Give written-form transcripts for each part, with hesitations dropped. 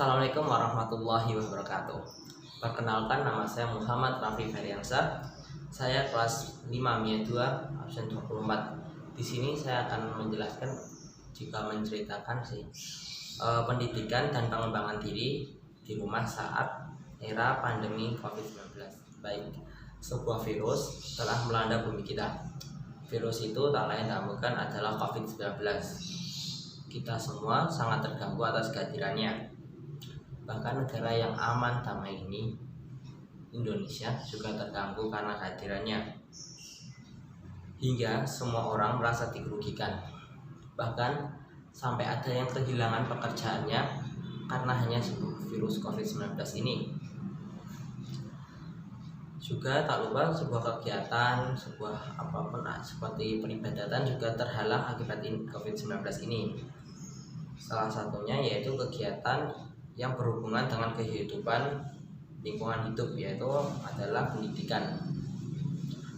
Assalamualaikum warahmatullahi wabarakatuh. Perkenalkan, nama saya Muhammad Raffi Feryansyah. Saya kelas 5 MIA 2 absen 24. Di sini saya akan menjelaskan menceritakan pendidikan dan pengembangan diri di rumah saat era pandemi COVID-19. Baik, sebuah virus telah melanda bumi kita. Virus itu tak lain tak bukan adalah COVID-19. Kita semua sangat terganggu atas kehadirannya. Bahkan negara yang aman damai ini, Indonesia, juga terganggu karena kehadirannya. Hingga semua orang merasa dirugikan. Bahkan sampai ada yang kehilangan pekerjaannya karena hanya virus COVID-19 ini. Juga tak lupa sebuah kegiatan, sebuah apapun seperti peribadatan juga terhalang akibat COVID-19 ini. Salah satunya yaitu kegiatan yang berhubungan dengan kehidupan lingkungan hidup, yaitu adalah pendidikan.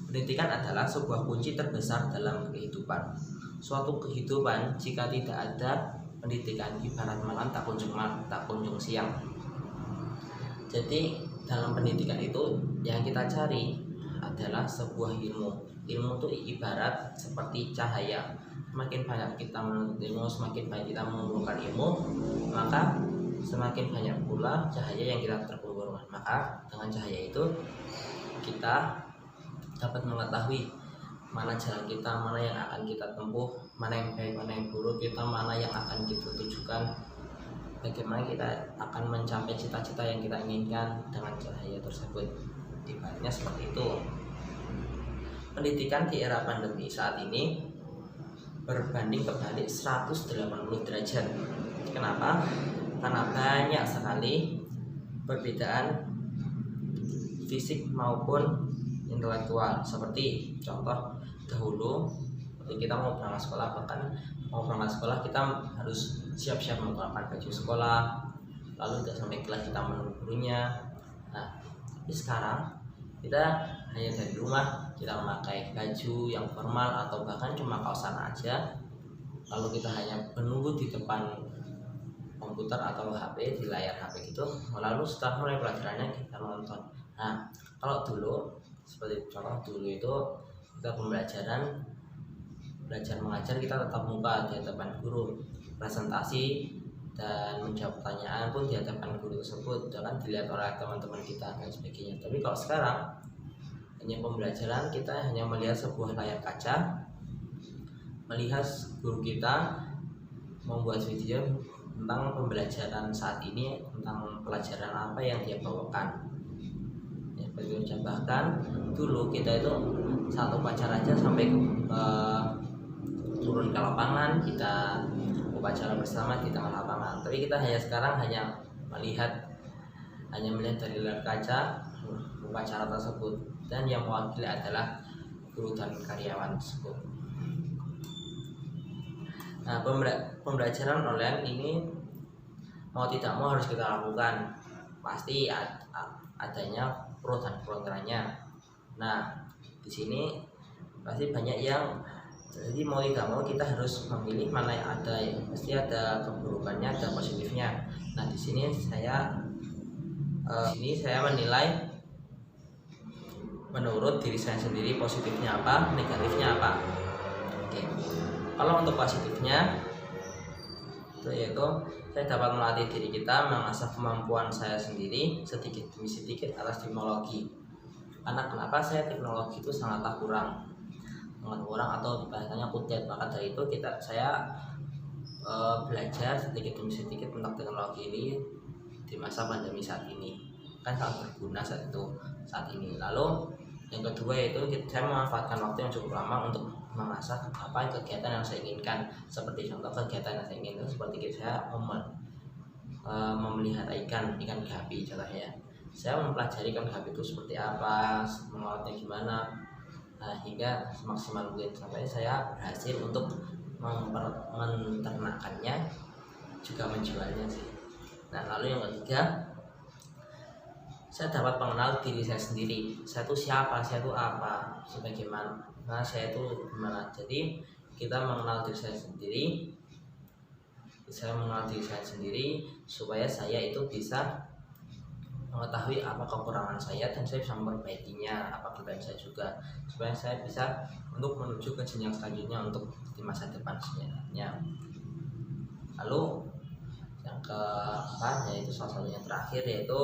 Pendidikan adalah sebuah kunci terbesar dalam kehidupan. Suatu kehidupan jika tidak ada pendidikan ibarat malam tak kunjung siang. Jadi dalam pendidikan itu yang kita cari adalah sebuah ilmu. Ilmu itu ibarat seperti cahaya. Semakin banyak kita menuntut ilmu, semakin banyak kita mengumpulkan ilmu, maka semakin banyak pula cahaya yang kita terkumpulkan. Maka dengan cahaya itu kita dapat mengetahui mana jalan kita, mana yang akan kita tempuh, mana yang baik, mana yang buruk kita, mana yang akan kita tujukan, bagaimana kita akan mencapai cita-cita yang kita inginkan dengan cahaya tersebut. Ibaratnya seperti itu. Pendidikan di era pandemi saat ini berbanding kebalik 180 derajat. Kenapa? Karena banyak sekali perbedaan fisik maupun intelektual. Seperti contoh dahulu ketika kita mau berangkat sekolah, kita harus siap-siap menggunakan baju sekolah, lalu tidak sampai kelas kita menunggu gurunya. Nah, tapi sekarang kita hanya dari rumah, kita memakai baju yang formal atau bahkan cuma kaosan aja, lalu kita hanya menunggu di depan komputer atau HP, di layar HP gitu, lalu setelah mulai pelajarannya kita nonton. Nah, kalau dulu seperti contoh dulu itu kita belajar mengajar, kita tetap muka di hadapan guru, presentasi dan menjawab pertanyaan pun di hadapan guru tersebut, dan dilihat oleh teman-teman kita dan sebagainya. Tapi kalau sekarang hanya pembelajaran, kita hanya melihat sebuah layar kaca, melihat guru kita membuat video tentang pembelajaran saat ini, tentang pelajaran apa yang dia bawakan. Ya, begitu. Bahkan dulu kita itu satu upacara aja sampai turun ke lapangan, kita upacara bersama di tengah lapangan. Tapi kita sekarang hanya melihat dari layar kaca upacara tersebut, dan yang mewakili adalah guru dan karyawan tersebut. Nah, pembelajaran online ini mau tidak mau harus kita lakukan. Pasti adanya pro dan kontranya. Nah, di sini pasti banyak yang, jadi mau tidak mau kita harus memilih mana yang ada. Pasti ada keburukannya, ada positifnya. Nah, di sini saya menilai menurut diri saya sendiri positifnya apa, negatifnya apa. Oke. Kalau untuk positifnya itu yaitu saya dapat melatih diri kita, mengasah kemampuan saya sendiri sedikit demi sedikit atas teknologi. Karena kenapa saya teknologi itu sangatlah kurang atau bahasanya kudet. Maka dari itu saya belajar sedikit demi sedikit tentang teknologi ini di masa pandemi saat ini, kan sangat berguna saat ini. Lalu yang kedua yaitu saya memanfaatkan waktu yang cukup lama untuk mengasah kegiatan yang saya inginkan. Seperti contoh kegiatan yang saya inginkan seperti saya memelihara ikan gapi contohnya. Saya mempelajari ikan gapi itu seperti apa, mengelolanya gimana, hingga semaksimal mungkin sampai saya berhasil untuk menternakannya, juga menjualnya sih. Nah, lalu yang ketiga, saya dapat mengenal diri saya sendiri. Saya itu siapa, saya itu apa, sebagaimana saya itu gimana. Jadi kita mengenal diri saya sendiri, saya mengenal diri saya sendiri, supaya saya itu bisa mengetahui apa kekurangan saya dan saya bisa memperbaikinya, apa kelebihan saya juga, supaya saya bisa untuk menuju ke jenjang selanjutnya untuk di masa depan sebenarnya. Lalu yang keempat, yaitu salah satunya terakhir, yaitu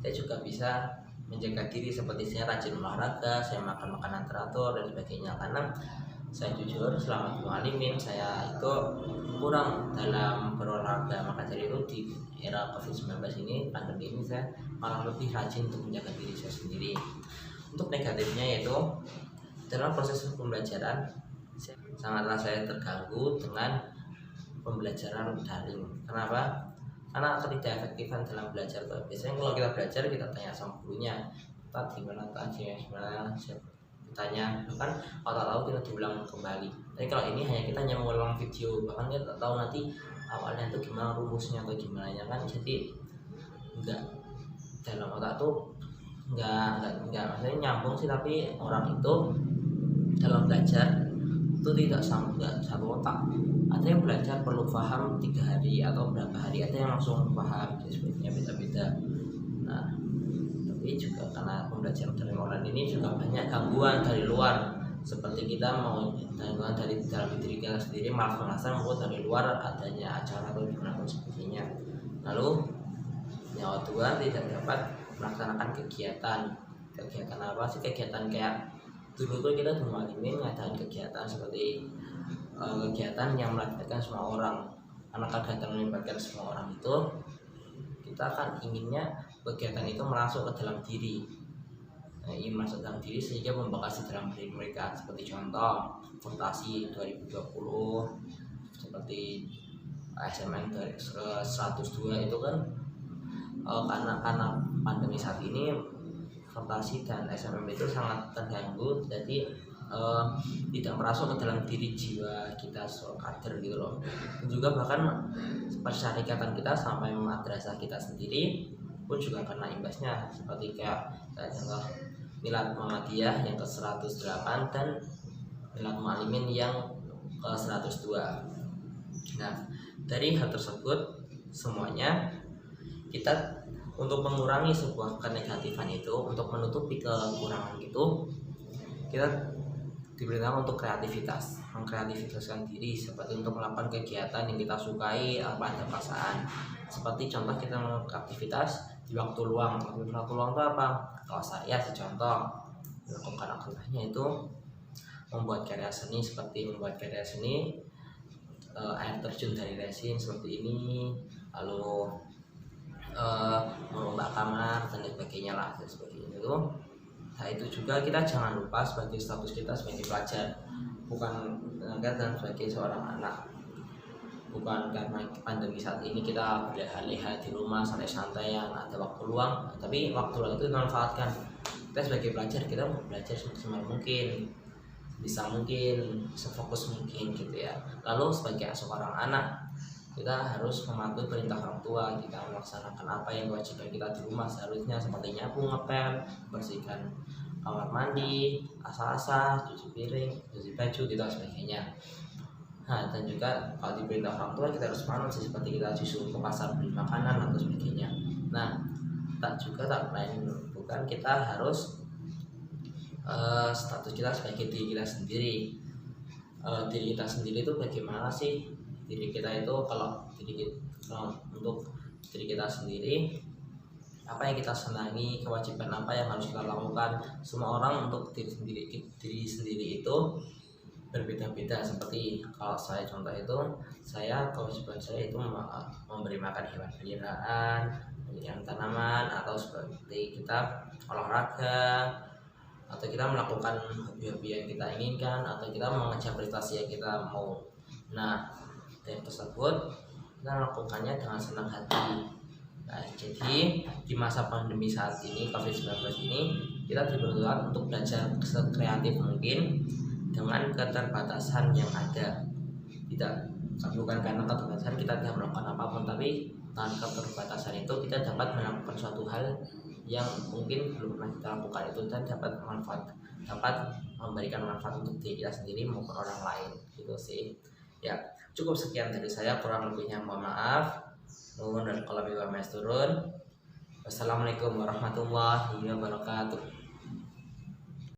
saya juga bisa menjaga diri, seperti saya rajin olahraga, saya makan makanan teratur dan sebagainya. Karena saya jujur selama di Alimin saya itu kurang dalam berolahraga, maka dari itu di era COVID-19 ini, pandemi ini, saya malah lebih rajin untuk menjaga diri saya sendiri. Untuk negatifnya yaitu dalam proses pembelajaran sangatlah saya terganggu dengan pembelajaran daring. Kenapa? Karena ketidakefektifan dalam belajar. Biasanya kalau kita belajar, kita tanya sama gurunya, tadi gimana, saya tanya, bahkan kalau tak tahu kita diulang kembali. Tapi kalau ini hanya mengulang video, bahkan kita tak tahu nanti awalnya itu gimana, rumusnya atau gimana ya kan. Jadi enggak, dalam otak tuh enggak maksudnya nyambung sih, tapi orang itu dalam belajar itu tidak satu otak. Ada yang belajar perlu paham 3 hari atau berapa hari, ada yang langsung paham, sebetulnya beda-beda. Nah, tapi juga karena pembelajaran dari online ini juga banyak gangguan dari luar, seperti kita mau gangguan dari dalam diri kita sendiri, malah merasa bahwa dari luar adanya acara atau gimana pun sebagainya. Lalu yang kedua, tidak dapat melaksanakan kegiatan apa sih, kegiatan kayak dulu tuh kita di Alimin ngadain kegiatan seperti kegiatan yang melibatkan semua orang. Karena kegiatan melibatkan semua orang itu, kita kan inginnya kegiatan itu masuk ke dalam diri, ingin masuk dalam diri sehingga membekasi dalam diri mereka. Seperti contoh Fantasi 2020, seperti SMN 102 itu kan karena pandemi saat ini, Fantasi dan SMM itu sangat terganggu, jadi tidak merasuk ke dalam diri jiwa kita kader gitu loh. Dan juga bahkan persyarikatan kita sampai madrasah kita sendiri pun juga kena imbasnya, seperti kayak contoh Milad Muhammadiyah yang ke-108 dan Milad Mu'alimin yang ke-102. Nah, dari hal tersebut semuanya, kita untuk mengurangi sebuah kenegatifan itu, untuk menutupi kekurangan itu, kita diperintahkan untuk kreativitas, mengkreativitaskan diri, seperti untuk melakukan kegiatan yang kita sukai, apa ada perasaan. Seperti contoh kita melakukan aktivitas di waktu luang. Waktu luang itu apa? Kalau saya contoh melakukan aktivitasnya itu membuat karya seni, seperti membuat karya seni air terjun dari resin seperti ini, lalu merombak kamar dan sebagainya lah, dan sebagainya itu. Nah, itu juga kita jangan lupa sebagai status kita sebagai pelajar, bukan dan sebagai seorang anak. Bukan karena pandemi saat ini kita berleha-leha di rumah santai-santai yang ada waktu luang, tapi waktu luang itu dimanfaatkan. Kita sebagai pelajar, kita belajar semaksimal mungkin, bisa mungkin, sefokus mungkin gitu ya. Lalu sebagai seorang anak, kita harus mematuhi perintah orang tua, kita melaksanakan apa yang kewajiban kita di rumah seharusnya, seperti nyapu, ngepel, bersihkan kamar mandi, asah-asah, cuci piring, cuci baju, gitu dan sebagainya. Nah, dan juga kalau diperintah orang tua, kita harus manut sih, seperti kita disuruh ke pasar beli makanan atau sebagainya. Nah, tak lain bukan kita harus status kita sebagai diri kita sendiri. Diri kita sendiri itu bagaimana sih? Diri kita itu kalau untuk diri kita sendiri, apa yang kita senangi, kewajiban apa yang harus kita lakukan. Semua orang untuk diri sendiri itu berbeda-beda. Seperti kalau saya contoh itu, saya kewajiban saya itu memberi makan hewan peliharaan, menyiram tanaman, atau seperti kita olahraga, atau kita melakukan hobi-hobi yang kita inginkan, atau kita mengejar prestasi yang kita mau. Nah, dari tersebut kita melakukannya dengan senang hati. Nah, jadi di masa pandemi saat ini, COVID-19 ini, kita diperlukan untuk belajar sekreatif mungkin dengan keterbatasan yang ada. Bukan karena keterbatasan kita tidak melakukan apapun, tapi dengan keterbatasan itu kita dapat melakukan suatu hal yang mungkin belum pernah kita lakukan itu, dan dapat memberikan manfaat untuk diri kita sendiri maupun orang lain gitu sih. Ya, cukup sekian dari saya, kurang lebihnya mohon maaf. Nuhun dan kalau turun. Wassalamualaikum warahmatullahi wabarakatuh.